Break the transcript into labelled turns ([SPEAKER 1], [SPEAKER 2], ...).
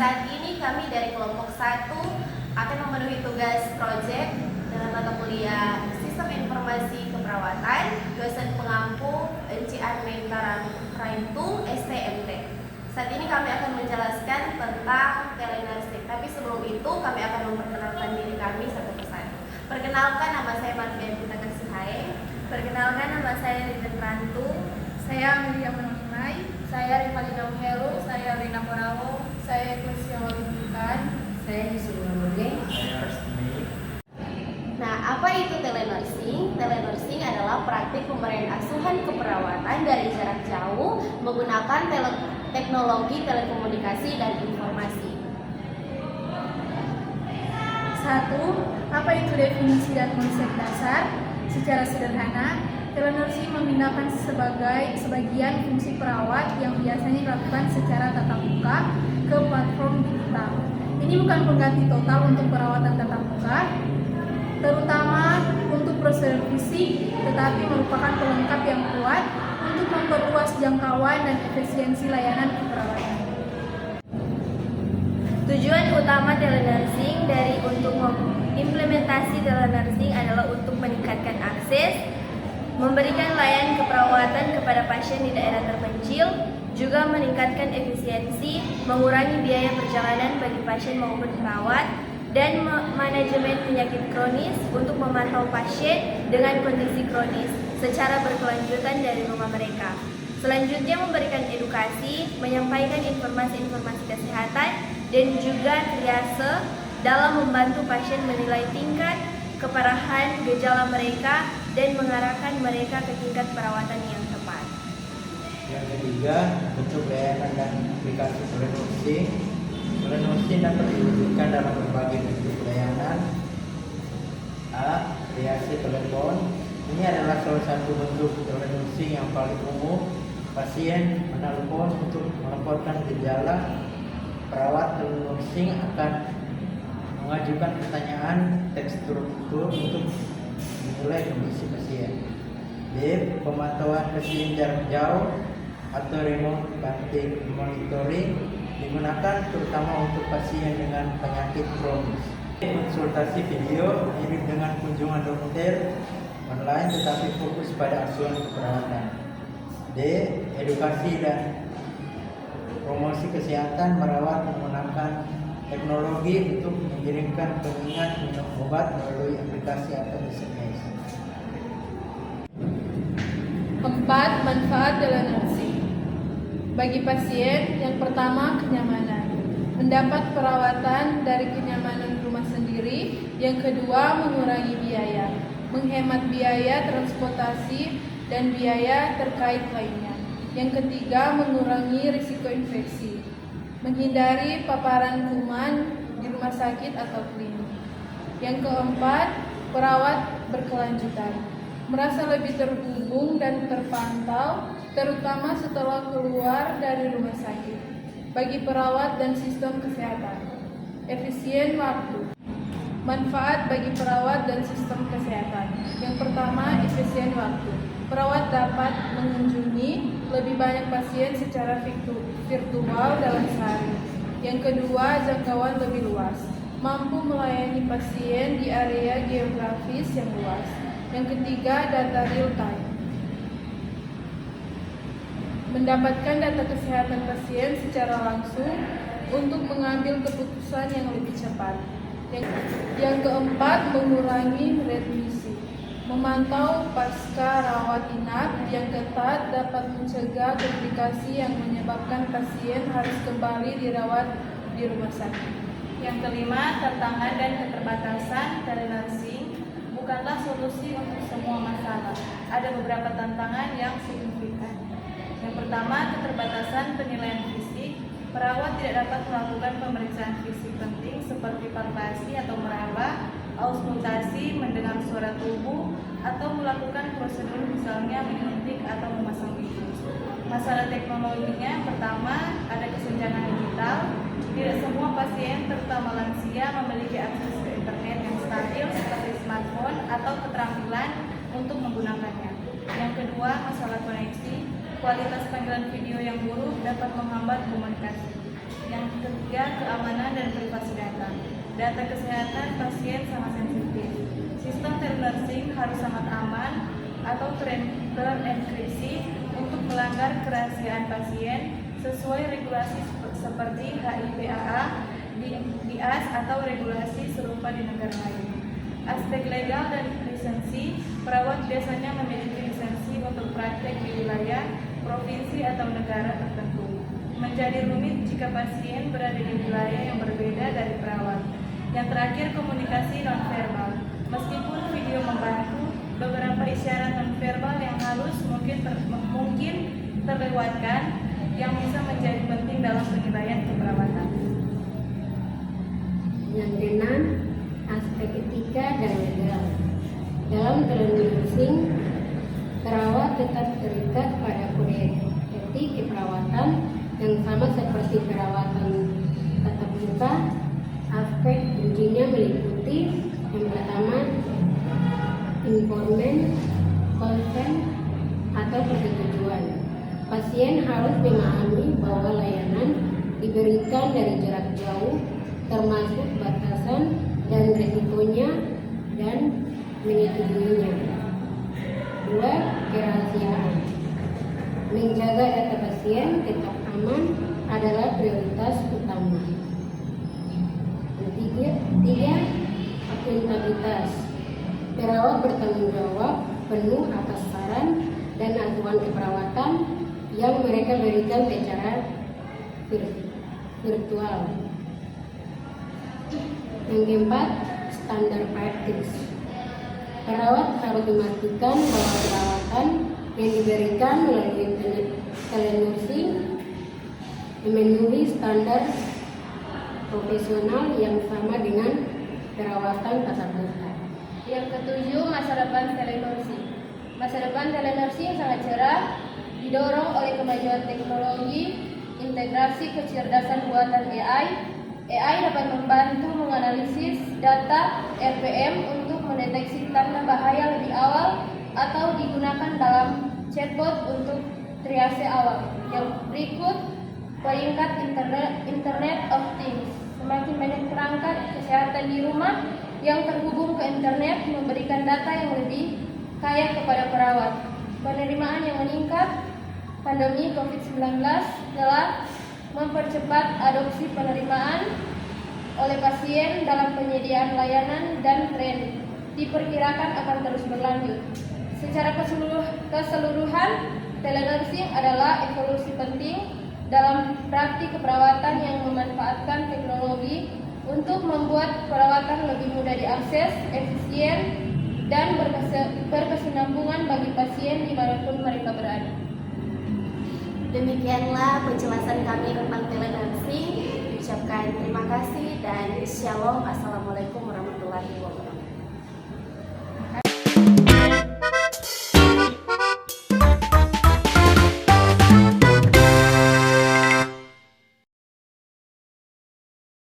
[SPEAKER 1] Saat ini kami dari kelompok 1 akan memenuhi tugas proyek dalam mata kuliah Sistem Informasi Keperawatan, dosen pengampu NCR Raintung STMT. Saat ini kami akan menjelaskan tentang telenursing, tapi sebelum itu kami akan memperkenalkan diri kami satu persatu. Perkenalkan, nama saya Marfian Pita Kasihai.
[SPEAKER 2] Perkenalkan, nama saya Rinten Rantung.
[SPEAKER 3] Saya Amelia Menonai.
[SPEAKER 2] Saya Rivalina Heru.
[SPEAKER 3] Saya Rina Porawo. Saya Eklesia Walubukan.
[SPEAKER 2] Saya Yusuf Nurul.
[SPEAKER 1] Nah, apa itu telenursing? Telenursing adalah praktik pemberian asuhan keperawatan dari jarak jauh menggunakan teknologi telekomunikasi dan informasi.
[SPEAKER 3] 1. Apa itu definisi dan konsep dasar? Secara sederhana, telenursing memindahkan sebagian fungsi perawat yang biasanya dilakukan secara tatap muka ke platform digital. Ini bukan pengganti total untuk perawatan tatap muka, terutama untuk prosedur fisik, tetapi merupakan pelengkap yang kuat untuk memperluas jangkauan dan efisiensi layanan keperawatan.
[SPEAKER 2] Tujuan utama telenursing untuk mengimplementasi telenursing adalah untuk meningkatkan akses, memberikan layanan keperawatan kepada pasien di daerah terpencil, juga meningkatkan efisiensi, mengurangi biaya perjalanan bagi pasien maupun perawat, dan manajemen penyakit kronis untuk memantau pasien dengan kondisi kronis secara berkelanjutan dari rumah mereka. Selanjutnya memberikan edukasi, menyampaikan informasi-informasi kesehatan, dan juga triase dalam membantu pasien menilai tingkat keparahan gejala mereka dan mengarahkan mereka ke tingkat perawatan yang tepat.
[SPEAKER 4] Yang ketiga, bentuk layanan dan aplikasi telenursing. Telenursing dapat diwujudkan dalam berbagai bentuk layanan. A. Triase telepon. Ini adalah salah satu bentuk telenursing yang paling umum. Pasien menelpon untuk melaporkan gejala. Perawat telenursing akan mengajukan pertanyaan terstruktur untuk menilai kondisi pasien. B. Pemantauan pasien jarak jauh atau remote monitoring digunakan terutama untuk pasien dengan penyakit kronis. Konsultasi video mirip dengan kunjungan dokter online tetapi fokus pada asuhan keperawatan. D. Edukasi dan promosi kesehatan, merawat menggunakan teknologi untuk mengirimkan pengingat minum obat melalui aplikasi atau SMS.
[SPEAKER 3] 4. Manfaat telenursing bagi pasien. Yang pertama, kenyamanan. Mendapat perawatan dari kenyamanan rumah sendiri. Yang kedua, mengurangi biaya. Menghemat biaya transportasi dan biaya terkait lainnya. Yang ketiga, mengurangi risiko infeksi. Menghindari paparan kuman di rumah sakit atau klinik. Yang keempat, perawat berkelanjutan. Merasa lebih terhubung dan terpantau, terutama setelah keluar dari rumah sakit. Bagi perawat dan sistem kesehatan, efisien waktu. Manfaat bagi perawat dan sistem kesehatan. Yang pertama, efisien waktu. Perawat dapat mengunjungi lebih banyak pasien secara virtual dalam sehari. Yang kedua, jangkauan lebih luas. Mampu melayani pasien di area geografis yang luas. Yang ketiga, data real time. Mendapatkan data kesehatan pasien secara langsung untuk mengambil keputusan yang lebih cepat. Yang keempat, mengurangi readmisi. Memantau pasca rawat inap yang ketat dapat mencegah komplikasi yang menyebabkan pasien harus kembali dirawat di rumah sakit.
[SPEAKER 5] Yang kelima, tantangan dan keterbatasan telenursing bukanlah solusi untuk semua masalah. Ada beberapa tantangan yang signifikan. Yang pertama, keterbatasan penilaian fisik. Perawat tidak dapat melakukan pemeriksaan fisik penting seperti palpasi atau meraba, auskultasi, mendengar suara tubuh, atau melakukan prosedur misalnya menyuntik atau memasang bibir. Masalah teknologinya, pertama, ada kesenjangan digital. Tidak semua pasien, terutama lansia, memiliki akses ke internet yang stabil seperti smartphone atau keterampilan untuk menggunakannya. Yang kedua, masalah koneksi. kualitas panggilan video yang buruk dapat menghambat komunikasi. Yang ketiga, keamanan dan privasi data. Data kesehatan pasien sangat sensitif. Sistem telenursing harus sangat aman atau terenkripsi untuk melanggar kerahasiaan pasien sesuai regulasi seperti HIPAA, DIAS atau regulasi serupa di negara lain. Aspek legal dan lisensi, perawat biasanya memiliki lisensi untuk praktek di wilayah, provinsi atau negara tertentu. Menjadi rumit jika pasien berada di wilayah yang berbeda dari perawat. Yang terakhir, komunikasi nonverbal. Meskipun video membantu, beberapa isyarat nonverbal yang halus mungkin terlewatkan yang bisa menjadi penting dalam penilaian keperawatan.
[SPEAKER 6] Yang keenam, aspek etika dan legal. Dalam telenursing, perawat tetap terikat pada kode etik keperawatan yang sama seperti perawatan tatap muka. Aspek kuncinya meliputi yang pertama, informan, consent, atau persetujuan. Pasien harus memahami bahwa layanan diberikan dari jarak jauh, termasuk batasan dan risikonya, dan menyetujuinya. 2. Kerahasiaan. Menjaga data pasien tetap aman adalah prioritas utama. 3. Akuntabilitas. Perawat bertanggung jawab penuh atas saran dan aduan keperawatan yang mereka berikan secara virtual. Yang keempat, standar praktis. Perawat harus memastikan bahwa perawatan yang diberikan melalui telenursing memenuhi standar profesional yang sama dengan perawatan tatap muka.
[SPEAKER 2] Yang ketujuh, masa depan telenursing. Masa depan telenursing sangat cerah, didorong oleh kemajuan teknologi, integrasi kecerdasan buatan AI. AI dapat membantu menganalisis data RPM untuk mendeteksi tanda bahaya lebih awal atau digunakan dalam chatbot untuk triase awal. Yang berikut, peringkat Internet of Things. Semakin banyak perangkat kesehatan di rumah yang terhubung ke internet memberikan data yang lebih kaya kepada perawat. Penerimaan yang meningkat, pandemi COVID-19 telah mempercepat adopsi penerimaan oleh pasien dalam penyediaan layanan dan tren diperkirakan akan terus berlanjut. Secara keseluruhan, telenursing adalah evolusi penting dalam praktik keperawatan yang memanfaatkan teknologi untuk membuat perawatan lebih mudah diakses, efisien, dan berkesinambungan bagi pasien dimanapun mereka berada.
[SPEAKER 1] Demikianlah penjelasan kami tentang telenursing. Ucapkan terima kasih dan shalom. Assalamualaikum warahmatullahi wabarakatuh.